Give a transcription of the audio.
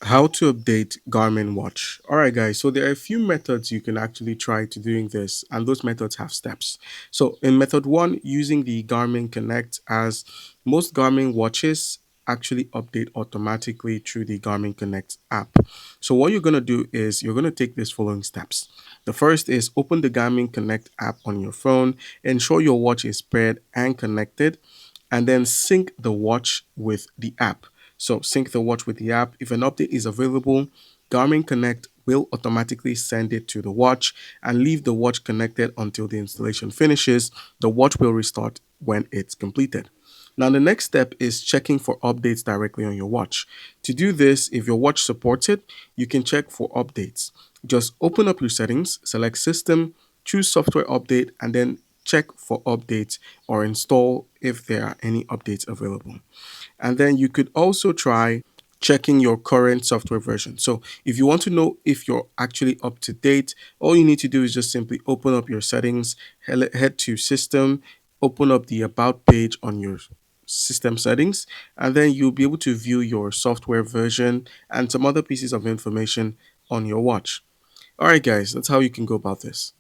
How to update Garmin watch. All right, guys. So there are a few methods you can actually try to doing this, and those methods have steps. So in method one, using the Garmin Connect, as most Garmin watches actually update automatically through the Garmin Connect app. So what you're gonna do is you're gonna take these following steps. The first is open the Garmin Connect app on your phone, ensure your watch is paired and connected, and then sync the watch with the app. So sync the watch with the app. If an update is available, Garmin Connect will automatically send it to the watch and leave the watch connected until the installation finishes. The watch will restart when it's completed. Now, the next step is checking for updates directly on your watch. To do this, if your watch supports it, you can check for updates. Just open up your settings, select System, choose Software Update, and then check for updates or install if there are any updates available. And then you could also try checking your current software version. So if you want to know if you're actually up to date, all you need to do is just simply open up your settings, head to System, open up the About page on your system settings, and then you'll be able to view your software version and some other pieces of information on your watch. All right, guys, that's how you can go about this.